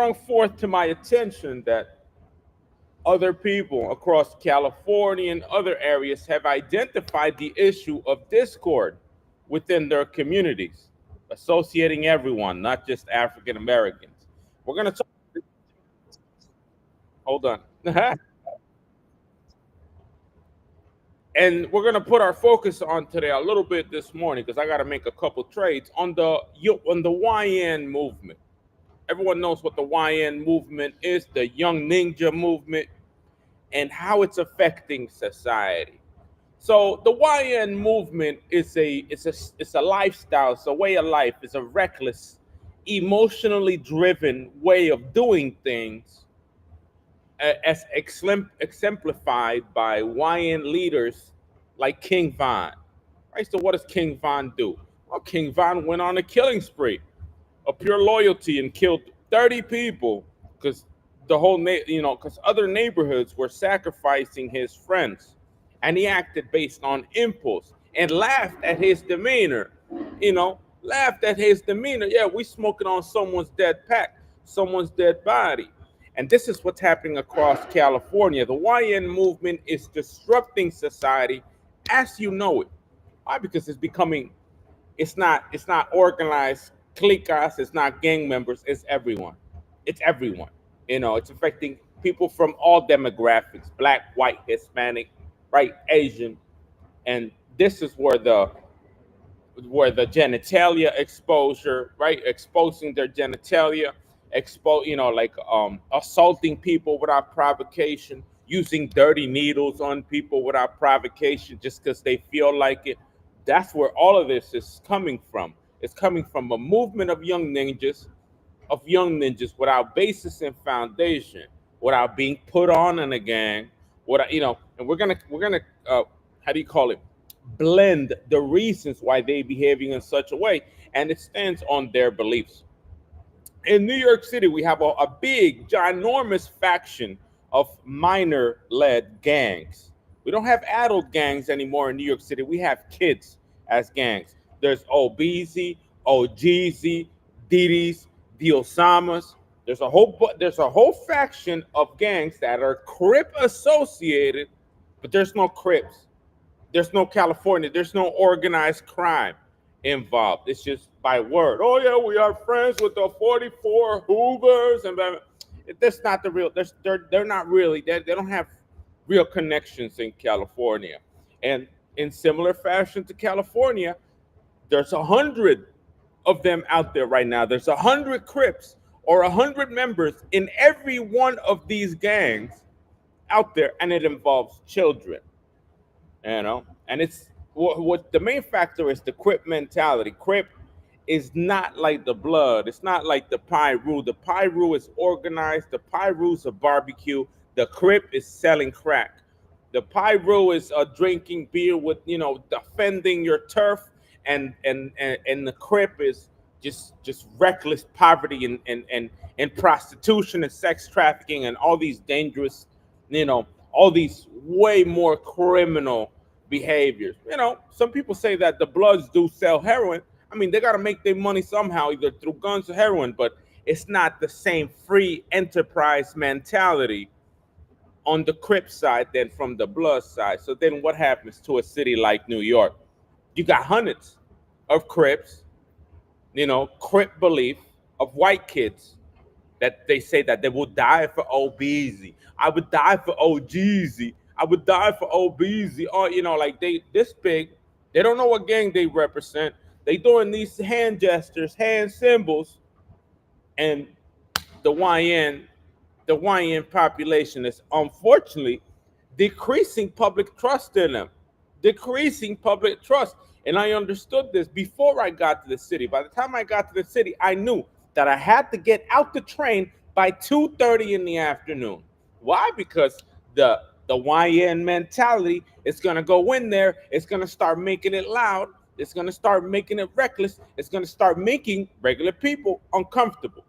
brought forth to my attention that other people across California and other areas have identified the issue of discord within their communities, associating everyone, not just African Americans. We're going to talk. Hold on. And we're going to put our focus on today a little bit this morning because I got to make a couple trades on the YN movement. Everyone knows what the YN movement is, the Young Ninja movement, and how it's affecting society. So the YN movement is a lifestyle, it's a way of life, it's a reckless, emotionally driven way of doing things, as exemplified by YN leaders like King Von. Right. So what does King Von do? Well, King Von went on a killing spree of pure loyalty and killed 30 people because because other neighborhoods were sacrificing his friends, and he acted based on impulse and laughed at his demeanor. Laughed at his demeanor. Yeah, we smoking on someone's dead pack, someone's dead body. And this is what's happening across California. The YN movement is disrupting society as you know it. Why? Because it's not organized cliques, it's not gang members, it's everyone. It's everyone. It's affecting people from all demographics, black, white, Hispanic, right, Asian. And this is where the genitalia exposure, right, exposing their genitalia, assaulting people without provocation, using dirty needles on people without provocation just because they feel like it. That's where all of this is coming from. It's coming from a movement of young ninjas without basis and foundation, without being put on in a gang. And we're gonna how do you call it? Blend the reasons why they behaving in such a way, and it stands on their beliefs. In New York City, we have a big, ginormous faction of minor-led gangs. We don't have adult gangs anymore in New York City. We have kids as gangs. There's OBZ, OGZ, Diddy's, the Osamas. There's a whole faction of gangs that are Crip associated, but there's no Crips. There's no California. There's no organized crime involved. It's just by word. Oh yeah, we are friends with the 44 Hoovers and blah, blah. That's not the real. They're not really. They don't have real connections in California. And in similar fashion to California, there's 100 of them out there right now. There's 100 Crips or 100 members in every one of these gangs out there, and it involves children. And it's what the main factor is: the Crip mentality. Crip is not like the blood. It's not like the Pyru. The Pyru is organized. The Pyru's a barbecue. The Crip is selling crack. The Pyru is drinking beer with, defending your turf, and the Crip is just reckless poverty and prostitution and sex trafficking and all these dangerous, all these way more criminal behaviors. Some people say that the Bloods do sell heroin. I mean, they got to make their money somehow, either through guns or heroin, but it's not the same free enterprise mentality on the Crip side than from the Blood side. So then what happens to a city like New York? You got hundreds of Crips, Crip belief of white kids that they say that they will die for OBZ. I would die for OGZ. I would die for OBZ. Or, like they this big. They don't know what gang they represent. They doing these hand gestures, hand symbols, and the YN, the YN population is unfortunately decreasing public trust in them. Decreasing public trust. And I understood this before I got to the city. By the time I got to the city, I knew that I had to get out the train by 2:30 in the afternoon. Why? Because the YN mentality is gonna go in there, it's gonna start making it loud, it's gonna start making it reckless, it's gonna start making regular people uncomfortable.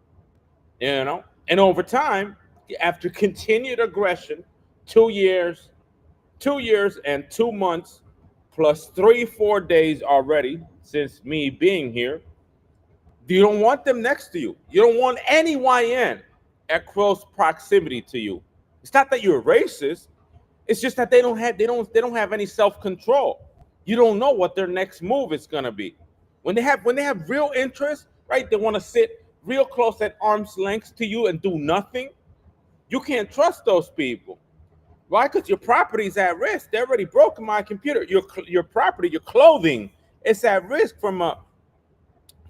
And over time, after continued aggression, 2 years, 2 years and 2 months, plus 3, 4 days already since me being here, you don't want them next to you. You don't want any YN. at close proximity to you. It's not that you're racist. It's just that they don't have any self-control. You don't know what their next move is gonna be. When they have real interest, right? They want to sit real close at arm's length to you and do nothing. You can't trust those people. Why? Because your property is at risk. They already broke my computer. Your property, your clothing, it's at risk from a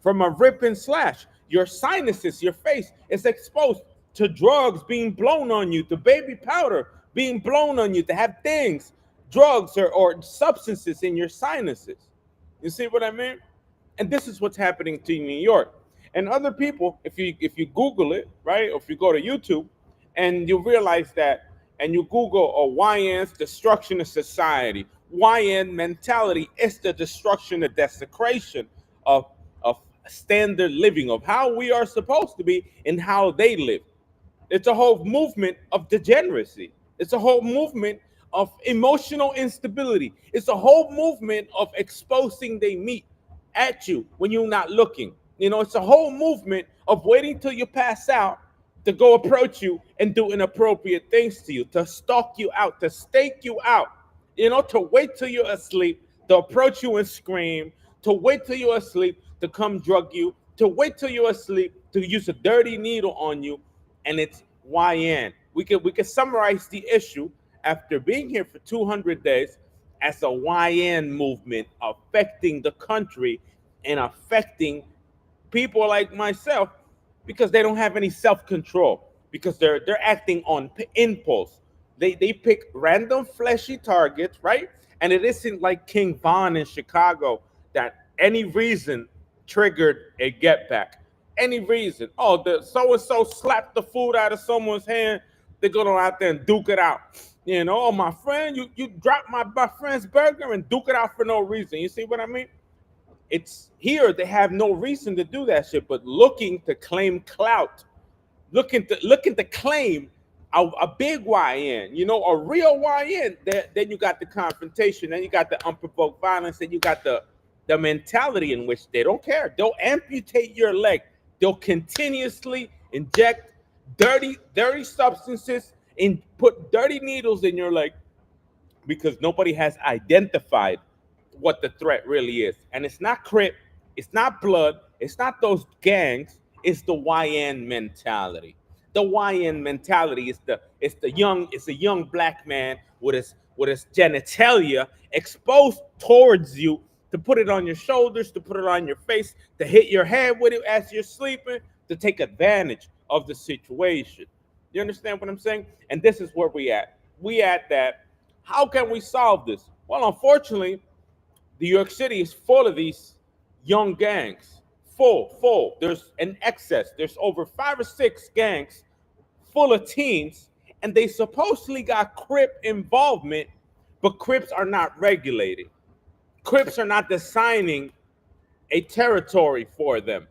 rip and slash. Your sinuses, your face is exposed to drugs being blown on you, to baby powder being blown on you, to have things, drugs or substances in your sinuses. You see what I mean? And this is what's happening to New York. And other people, if you Google it, right, or if you go to YouTube, and you realize that, and you Google YN's destruction of society, YN mentality is the destruction, the desecration of standard living, of how we are supposed to be and how they live. It's a whole movement of degeneracy. It's a whole movement of emotional instability. It's a whole movement of exposing they meat at you when you're not looking. It's a whole movement of waiting till you pass out to go approach you and do inappropriate things to you, to stalk you out, to stake you out, to wait till you're asleep, to approach you and scream, to wait till you're asleep, to come drug you, to wait till you're asleep, to use a dirty needle on you. And it's YN. We could summarize the issue after being here for 200 days as a YN movement affecting the country and affecting people like myself, because they don't have any self-control, because they're acting on impulse. They pick random fleshy targets, right? And it isn't like King Von in Chicago that any reason triggered a get back. Any reason. Oh, the so and so slapped the food out of someone's hand. They go out there and duke it out. Oh, my friend, you dropped my friend's burger and duke it out for no reason. You see what I mean? It's here they have no reason to do that shit, but looking to claim clout, looking to claim a big YN, a real YN. Then you got the confrontation, then you got the unprovoked violence, then you got the mentality in which they don't care. They'll amputate your leg. They'll continuously inject dirty substances and put dirty needles in your leg, because nobody has identified what the threat really is. And it's not Crip, it's not Blood, it's not those gangs, it's the YN mentality. The YN mentality is a young black man with his genitalia exposed towards you, to put it on your shoulders, to put it on your face, to hit your head with it as you're sleeping, to take advantage of the situation. You understand what I'm saying? And this is where we at. We at that. How can we solve this? Well, unfortunately, New York City is full of these young gangs. Full. There's an excess. There's over 5 or 6 gangs full of teens, and they supposedly got Crip involvement, but Crips are not regulated. Crips are not designing a territory for them.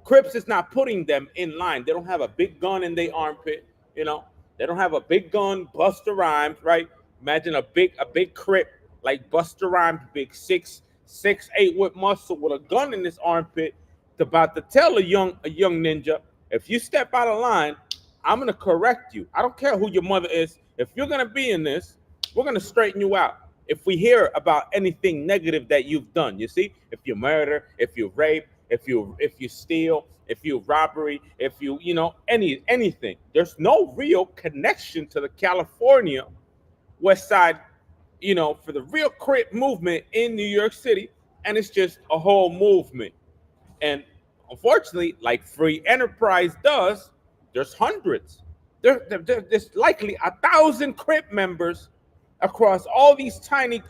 Crips is not putting them in line. They don't have a big gun in their armpit, They don't have a big gun, Busta Rhymes, right? Imagine a big Crip like Busta Rhymes, big 6'8" with muscle, with a gun in his armpit, about to tell a young ninja, if you step out of line, I'm gonna correct you. I don't care who your mother is. If you're gonna be in this, we're gonna straighten you out. If we hear about anything negative that you've done, you see, if you murder, if you rape, if you steal, if you robbery, if you anything, there's no real connection to the California West Side, for the real Crip movement in New York City, and it's just a whole movement. And unfortunately, like Free Enterprise does, there's hundreds. There's likely 1,000 Crip members across all these tiny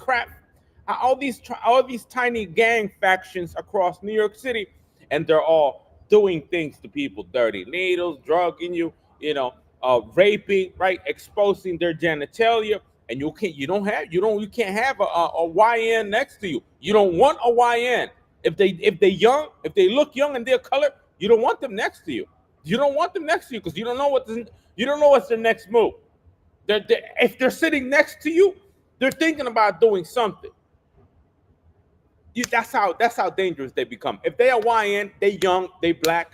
all these tiny gang factions across New York City, and they're all doing things to people: dirty needles, drugging you, raping, right, exposing their genitalia. And you can't have a YN next to you. You don't want a YN. If they look young and they're colored, you don't want them next to you. You don't want them next to you, because you don't know what's their next move. If they're sitting next to you, they're thinking about doing something. That's how dangerous they become. If they are YN, they young, they black,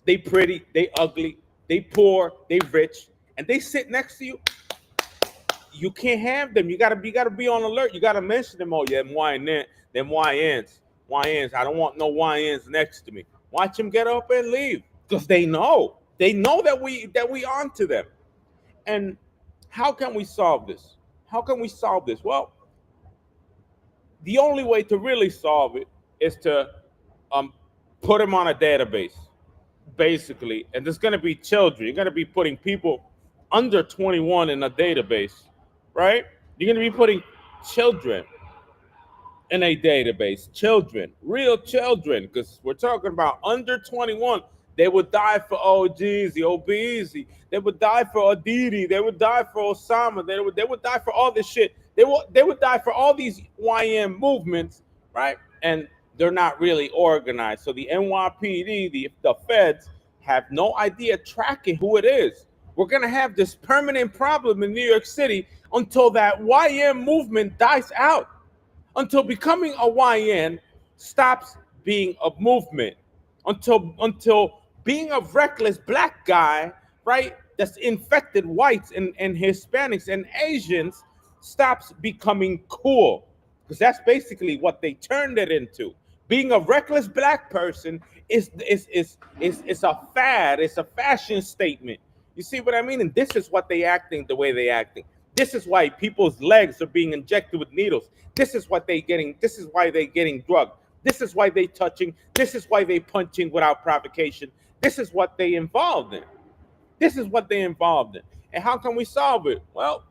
they pretty, they ugly. they poor, they rich, and they sit next to you. You can't have them. You gotta be on alert. You gotta mention them. Oh yeah, them YNs. I don't want no YNs next to me. Watch them get up and leave because they know that we on to them. And how can we solve this? How can we solve this? Well, the only way to really solve it is to um, put them on a database, basically. And there's going to be children. You're going to be putting people under 21 in a database, right? You're going to be putting children in a database. Children, real children, because we're talking about under 21. They would die for OGZ, OBZ. They would die for Aditi. They would die for Osama. They would die for all this shit. They would die for all these YM movements, right? And they're not really organized. So the NYPD, the feds, have no idea tracking who it is. We're gonna have this permanent problem in New York City until that YM movement dies out, until becoming a YN stops being a movement, until being a reckless black guy, right, that's infected whites and Hispanics and Asians stops becoming cool. Because that's basically what they turned it into. Being a reckless black person is a fad, it's a fashion statement. You see what I mean? And this is what they acting the way they acting. This is why people's legs are being injected with needles. This is why they getting drugged. This is why they touching. This is why they punching without provocation. This is what they involved in. This is what they involved in. And how can we solve it? Well,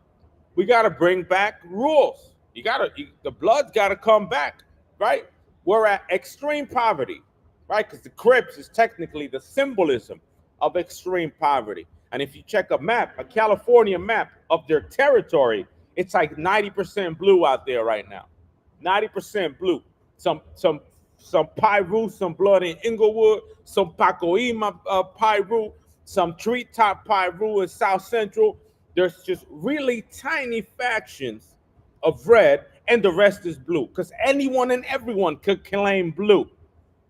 we got to bring back rules. The blood's got to come back, right? We're at extreme poverty, right? Because the Crips is technically the symbolism of extreme poverty. And if you check a map, a California map of their territory, it's like 90% blue out there right now. 90% blue. Some Piru, some blood in Inglewood, some Pacoima Piru, some treetop Piru in South Central. There's just really tiny factions of red, and the rest is blue. Because anyone and everyone could claim blue.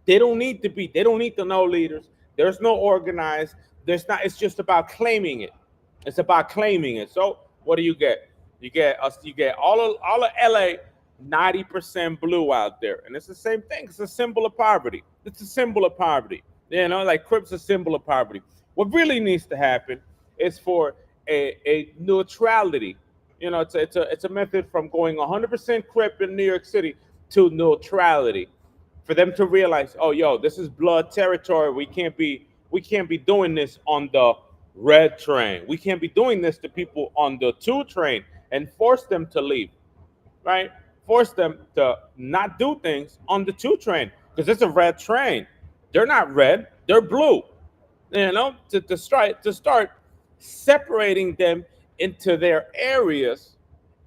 They don't need to know leaders. There's no organized. It's just about claiming it. It's about claiming it. So what do you get? You get all of LA 90% blue out there. And it's the same thing. It's a symbol of poverty. It's a symbol of poverty. Like Crips a symbol of poverty. What really needs to happen is for a neutrality. It's a method from going 100% Crip in New York City to neutrality. For them to realize, oh, yo, this is blood territory. We can't be doing this on the red train. We can't be doing this to people on the 2 train and force them to leave, right? Force them to not do things on the 2 train because it's a red train. They're not red, they're blue. To start separating them into their areas,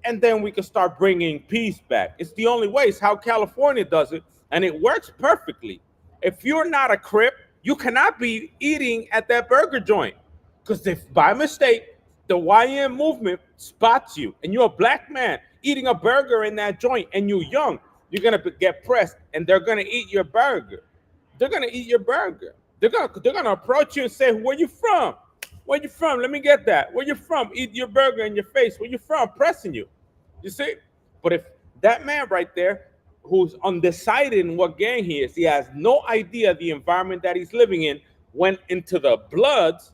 and then we can start bringing peace back. It's the only way. It's how California does it, and it works perfectly. If you're not a Crip, you cannot be eating at that burger joint, because if by mistake the YM movement spots you and you're a black man eating a burger in that joint and you're young, you're gonna get pressed and they're gonna eat your burger. They're gonna eat your burger. They're gonna approach you and say, "Where you from? Where you from? Let me get that. Where you from? Eat your burger in your face. Where you from?" Pressing you. You see? But if that man right there, who's undecided in what gang he is, he has no idea the environment that he's living in, went into the Bloods,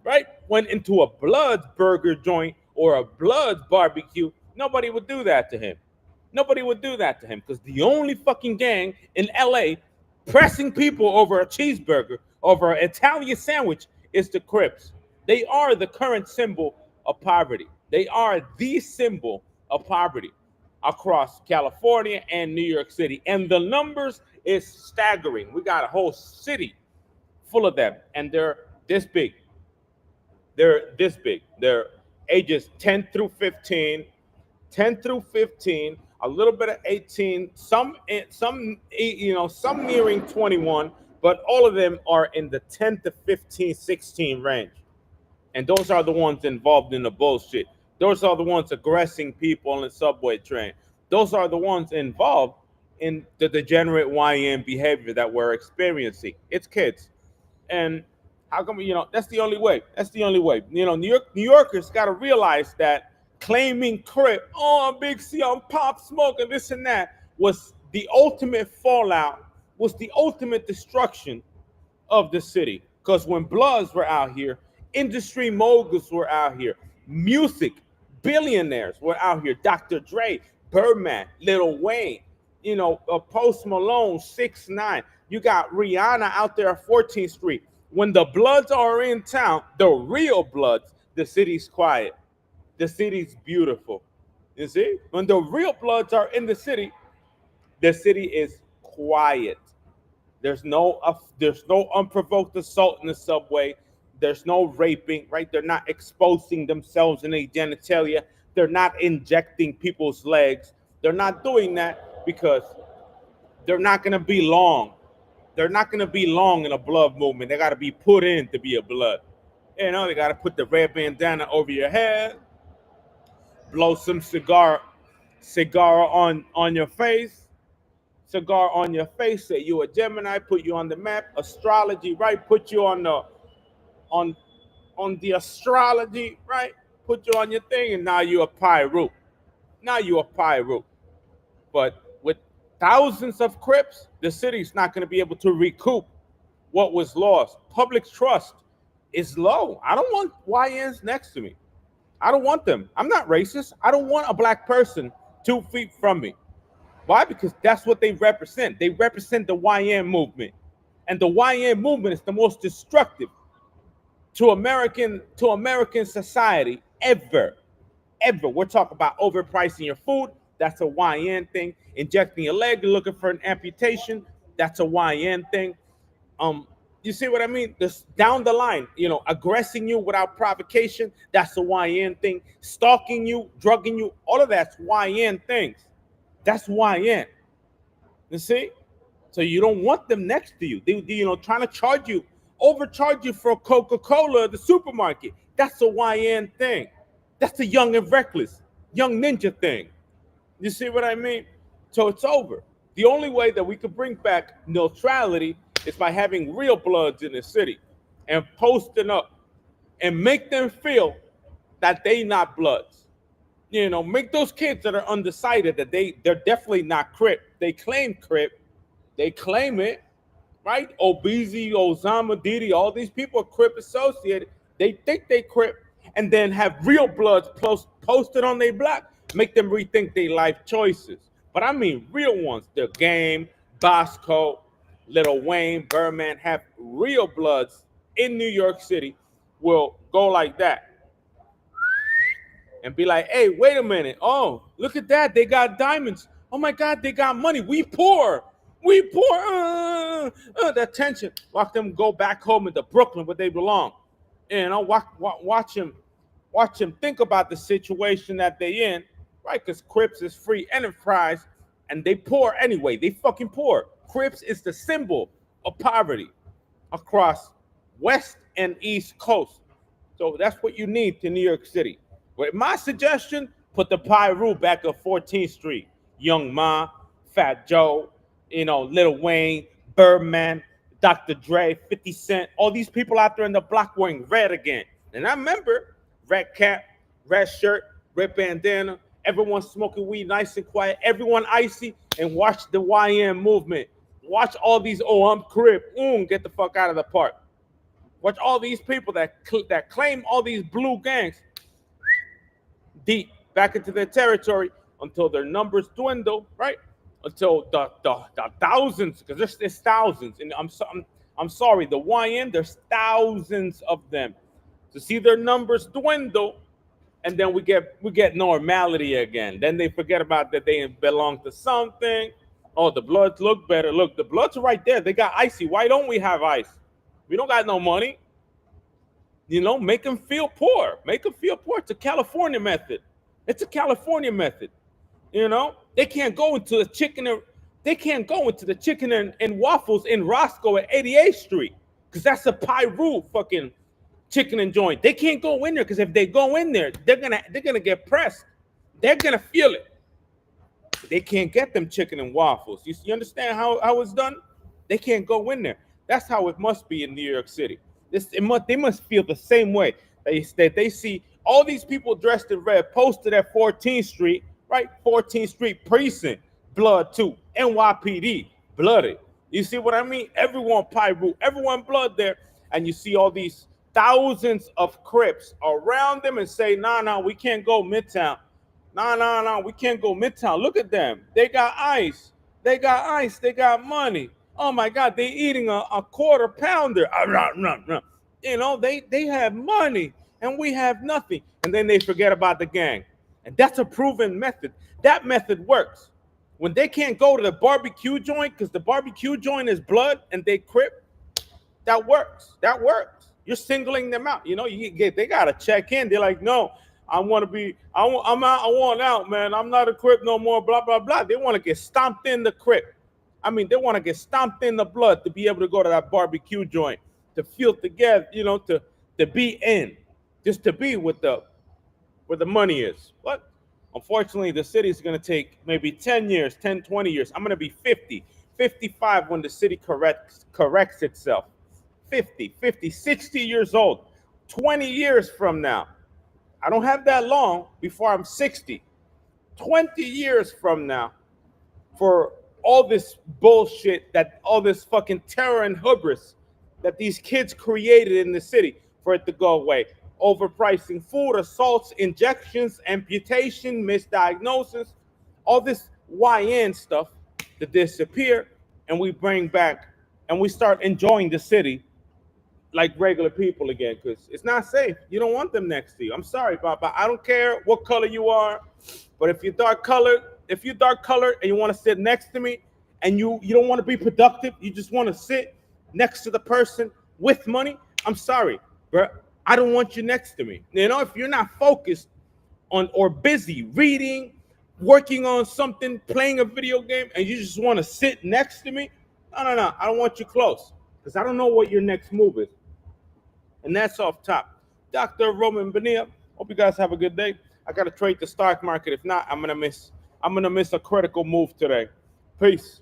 right? Went into a Bloods burger joint or a Bloods barbecue, nobody would do that to him. Nobody would do that to him because the only fucking gang in LA pressing people over a cheeseburger, over an Italian sandwich is the Crips. They are the current symbol of poverty. They are the symbol of poverty across California and New York City. And the numbers is staggering. We got a whole city full of them, and they're this big. They're this big. They're ages 10 through 15, 10 through 15, a little bit of 18, some nearing 21, but all of them are in the 10 to 15, 16 range. And those are the ones involved in the bullshit. Those are the ones aggressing people on the subway train. Those are the ones involved in the degenerate YN behavior that we're experiencing. It's kids. And How come, that's the only way. That's the only way. New Yorkers got to realize that claiming Crip, oh, I'm Big C, I'm Pop Smoke, and this and that, was the ultimate fallout, was the ultimate destruction of the city. Because when Bloods were out here, industry moguls were out here, music billionaires were out here. Dr. Dre, Birdman, Lil Wayne, Post Malone, 6ix9ine. You got Rihanna out there at 14th Street. When the Bloods are in town, the real Bloods, the city's quiet. The city's beautiful. You see? When the real Bloods are in the city is quiet. There's no unprovoked assault in the subway. There's no raping, right? They're not exposing themselves in a genitalia. They're not injecting people's legs. They're not doing that because they're not going to be long. They're not going to be long in a blood movement. They got to be put in to be a blood. They got to put the red bandana over your head, blow some cigar on your face, say you a Gemini, put you on the map, astrology, right? Put you on the astrology, right? Put you on your thing, and now you a Pyru. But with thousands of Crips, the city's not going to be able to recoup what was lost. Public trust is low. I don't want YNs next to me. I don't want them. I'm not racist. I don't want a black person 2 feet from me. Why? Because that's what they represent. They represent the YN movement. And the YN movement is the most destructive to American society ever. We're talking about overpricing your food. That's a YN thing. Injecting your leg, you're looking for an amputation. That's a YN thing. You see what I mean? This down the line, aggressing you without provocation. That's a YN thing. Stalking you, drugging you, all of that's YN things. That's YN. You see? So you don't want them next to you. They trying to overcharge you for Coca-Cola at the supermarket. That's a YN thing. That's a young and reckless, young ninja thing. You see what I mean? So it's over. The only way that we could bring back neutrality is by having real Bloods in the city and posting up and make them feel that they not Bloods. Make those kids that are undecided that they're definitely not Crip. They claim Crip. They claim it, right? Obeezy, Osama, Didi, all these people are Crip associated. They think they Crip, and then have real Bloods posted on their block, make them rethink their life choices. But I mean real ones. The Game, Bosco, Lil Wayne, Birdman, have real Bloods in New York City will go like that and be like, hey, wait a minute. Oh, look at that. They got diamonds. Oh, my God, they got money. We poor. That tension. Watch them go back home into Brooklyn where they belong. Watch them think about the situation that they in, right? Because Crips is free enterprise, and they poor anyway. They fucking poor. Crips is the symbol of poverty across West and East Coast. So that's what you need to New York City. But my suggestion, put the Pyru back at 14th Street. Young Ma, Fat Joe, Lil Wayne, Birdman, Dr. Dre, 50 Cent, all these people out there in the block wearing red again. And I remember red cap, red shirt, red bandana, everyone smoking weed nice and quiet, everyone icy, and watch the YN movement. Watch all these, I'm Crip, get the fuck out of the park. Watch all these people that claim all these blue gangs deep back into their territory until their numbers dwindle, right? Until the thousands, because there's thousands, and I'm sorry, the YN, there's thousands of them. To see their numbers dwindle, and then we get normality again. Then they forget about that they belong to something. Oh, the Bloods look better. Look, the Bloods are right there. They got icy. Why don't we have ice? We don't got no money. Make them feel poor. Make them feel poor. It's a California method. They can't go into the chicken and waffles in Roscoe at 88th Street because that's a Pyru fucking chicken and joint. They can't go in there because if they go in there, they're gonna get pressed. They're gonna feel it. They can't get them chicken and waffles. You understand how it's done? They can't go in there. That's how it must be in New York City. They must feel the same way. They see all these people dressed in red posted at 14th Street, right? 14th Street precinct, blood too. NYPD, blooded. You see what I mean? Everyone Pyru, everyone blood there. And you see all these thousands of Crips around them and say, nah, we can't go Midtown. Nah, we can't go Midtown. Look at them. They got ice. They got ice. They got money. Oh my God, they eating a quarter pounder. You know, they have money and we have nothing. And then they forget about the gang. And that's a proven method. That method works. When they can't go to the barbecue joint because the barbecue joint is blood and they Crip, that works. That works. You're singling them out. You know, they gotta check in. They're like, no, I'm out, I want out, man. I'm not a Crip no more, blah, blah, blah. They want to get stomped in the Crip. I mean, they want to get stomped in the blood to be able to go to that barbecue joint, to feel together, you know, to be in, just to be where the money is. But unfortunately, the city is going to take maybe 10 years, 10, 20 years. I'm going to be 50, 55 when the city corrects itself. 50, 60 years old, 20 years from now. I don't have that long before I'm 60. 20 years from now, for all this bullshit, that all this fucking terror and hubris that these kids created in the city, for it to go away. Overpricing food, assaults, injections, amputation, misdiagnosis, all this YN stuff to disappear, and we bring back and we start enjoying the city like regular people again, because it's not safe. You don't want them next to you. I'm sorry, Papa. I don't care what color you are, but if you're dark colored and you want to sit next to me, and you don't want to be productive, you just want to sit next to the person with money, I'm sorry, bro. I don't want you next to me. You know, if you're not focused on or busy reading, working on something, playing a video game, and you just want to sit next to me, no. I don't want you close, because I don't know what your next move is. And that's off top. Dr. Roman Bonilla, hope you guys have a good day. I got to trade the stock market. If not, I'm gonna miss a critical move today. Peace.